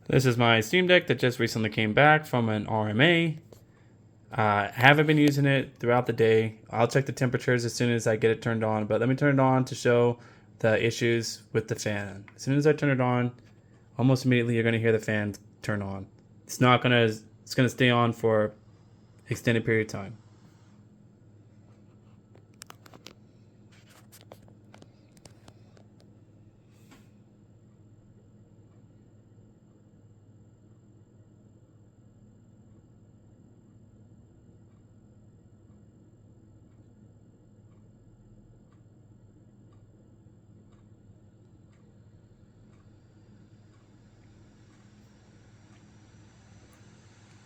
This is my Steam Deck that just recently came back from an RMA. Haven't been using it throughout the day. I'll check the temperatures as soon as I get it turned on, but let me turn it on to show the issues with the fan. As soon as I turn it on, almost immediately you're gonna hear the fan turn on. It's gonna stay on for extended period of time.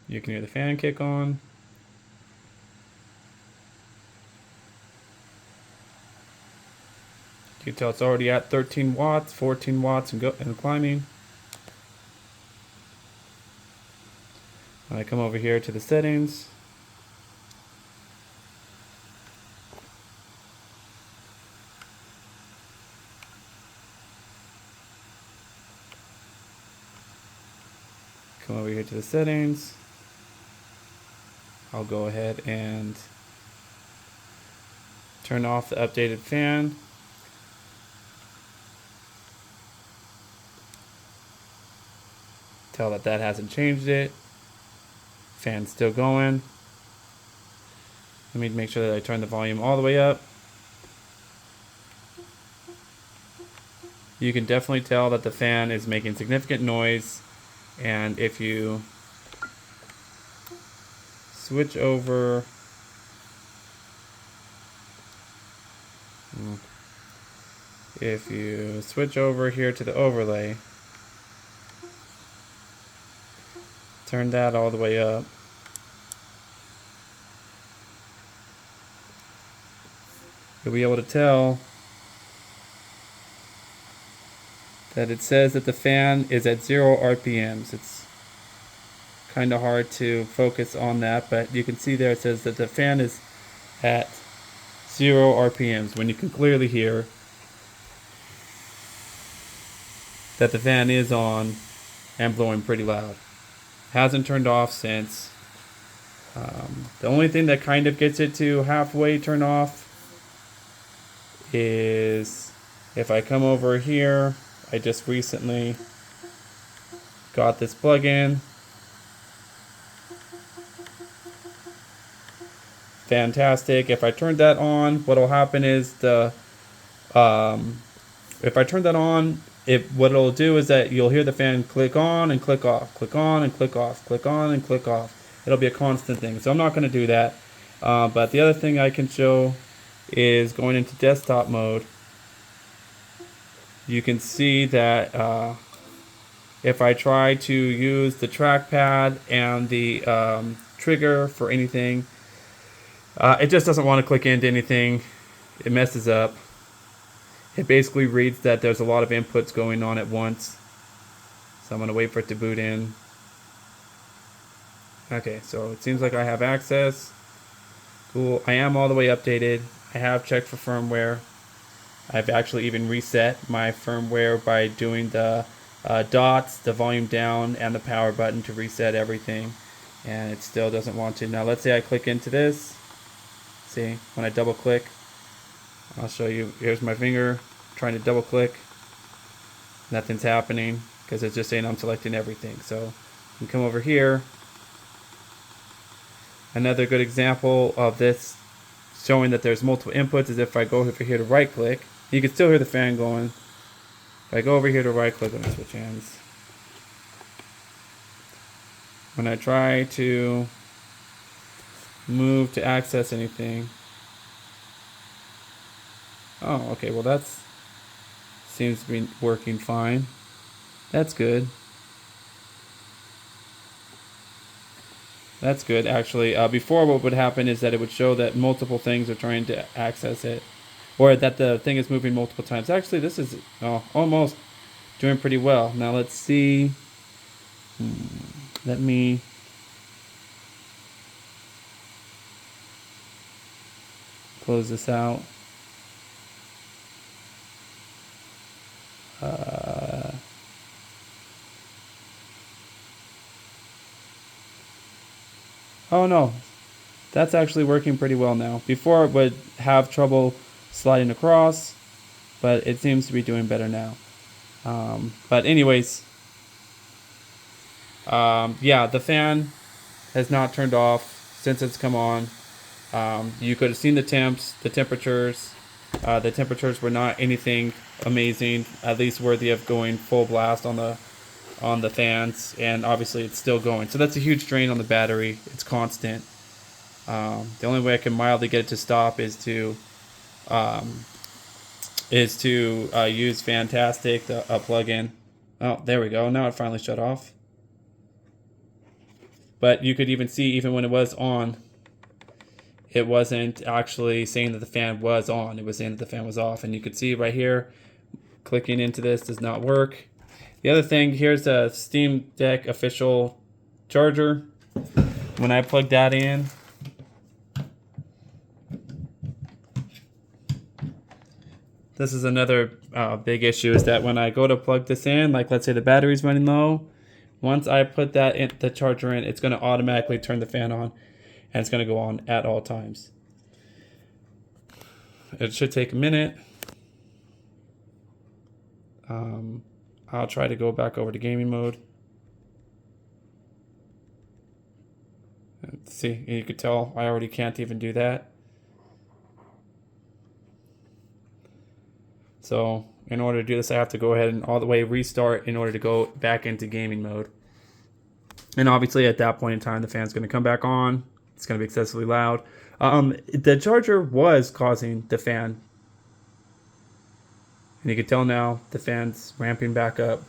You can hear the fan kick on. You can tell it's already at 13 watts, 14 watts, and climbing. When I come over here to the settings, I'll go ahead and turn off the updated fan. Tell that hasn't changed it. Fan's still going. Let me make sure that I turn the volume all the way up. You can definitely tell that the fan is making significant noise, and if you switch over here to the overlay, turn that all the way up, you'll be able to tell that it says that the fan is at 0 RPMs. It's kind of hard to focus on that, but you can see there it says that the fan is at 0 RPMs, when you can clearly hear that the fan is on and blowing pretty loud. Hasn't turned off since. The only thing that kind of gets it to halfway turn off is if I come over here. I just recently got this plugin. Fantastic. If I turn that on, what'll happen is if I turn that on, what it'll do is that you'll hear the fan click on and click off, click on and click off, click on and click off. It'll be a constant thing. So I'm not going to do that. But the other thing I can show is going into desktop mode. You can see that if I try to use the trackpad and the trigger for anything, it just doesn't want to click into anything. It messes up. It basically reads that there's a lot of inputs going on at once. So I'm going to wait for it to boot in. Okay, so it seems like I have access. Cool. I am all the way updated. I have checked for firmware. I've actually even reset my firmware by doing the dots, the volume down, and the power button to reset everything. And it still doesn't want to. Now let's say I click into this. See, when I double click, I'll show you. Here's my finger trying to double click. Nothing's happening because it's just saying I'm selecting everything. So you can come over here. Another good example of this showing that there's multiple inputs is if I go over here to right click. You can still hear the fan going. If I go over here to right click, let me switch hands. When I try to move to access anything. Oh, okay, well that seems to be working fine. That's good. That's good, actually. Before, what would happen is that it would show that multiple things are trying to access it, or that the thing is moving multiple times. Actually, this is almost doing pretty well. Now let's see. Let me close this out. Oh no, that's actually working pretty well now. Before it would have trouble sliding across, but it seems to be doing better now. But anyways, yeah, the fan has not turned off since it's come on. You could have seen the temps, the temperatures. The temperatures were not anything amazing, at least worthy of going full blast on the fans, and obviously it's still going. So that's a huge drain on the battery. It's constant. The only way I can mildly get it to stop is to use Fantastic, the plugin. Oh, there we go. Now it finally shut off. But you could even see, even when it was on, it wasn't actually saying that the fan was on. It was saying that the fan was off. And you could see right here, clicking into this does not work. The other thing, here's a Steam Deck official charger. When I plug that in, this is another big issue, is that when I go to plug this in, like let's say the battery's running low, once I put that in, the charger in, it's going to automatically turn the fan on, and it's going to go on at all times. It should take a minute. I'll try to go back over to gaming mode. See, you could tell I already can't even do that. So in order to do this, I have to go ahead and all the way restart in order to go back into gaming mode. And obviously at that point in time, the fan's going to come back on. It's going to be excessively loud. The charger was causing the fan. And you can tell now the fan's ramping back up.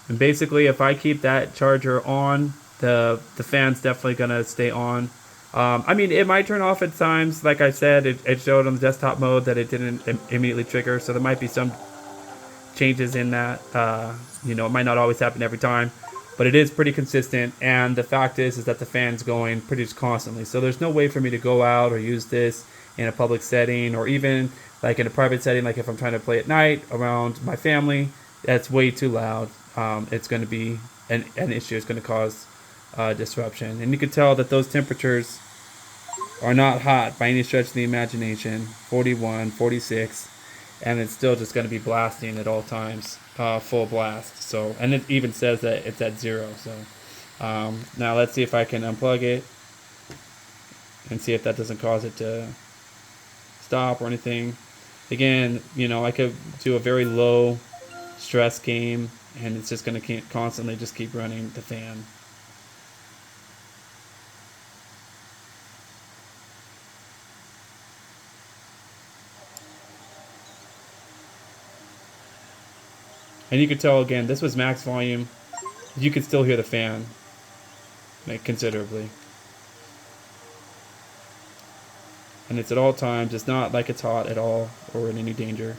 And basically, if I keep that charger on, the fan's definitely going to stay on. I mean, it might turn off at times. Like I said, it showed on the desktop mode that it didn't immediately trigger. So there might be some changes in that. It might not always happen every time, but it is pretty consistent. And the fact is that the fan's going pretty much constantly. So there's no way for me to go out or use this in a public setting, or even like in a private setting, like if I'm trying to play at night around my family. That's way too loud. It's going to be an issue. It's going to cause disruption. And you can tell that those temperatures are not hot by any stretch of the imagination. 41, 46, and it's still just going to be blasting at all times, full blast. So, and it even says that it's at 0. So now let's see if I can unplug it and see if that doesn't cause it to stop or anything. Again, I could do a very low stress game, and it's just going to constantly just keep running the fan. And you could tell, again, this was max volume. You could still hear the fan, like, considerably. And it's at all times. It's not like it's hot at all or in any danger.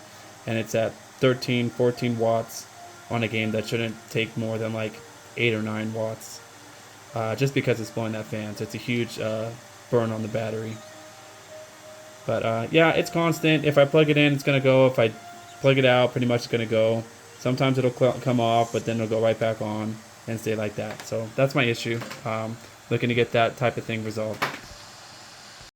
And it's at 13, 14 watts on a game that shouldn't take more than like 8 or 9 watts. Just because it's blowing that fan. So it's a huge burn on the battery. But yeah, it's constant. If I plug it in, it's going to go. If I plug it out, pretty much it's going to go. Sometimes it'll come off, but then it'll go right back on and stay like that. So that's my issue. Looking to get that type of thing resolved.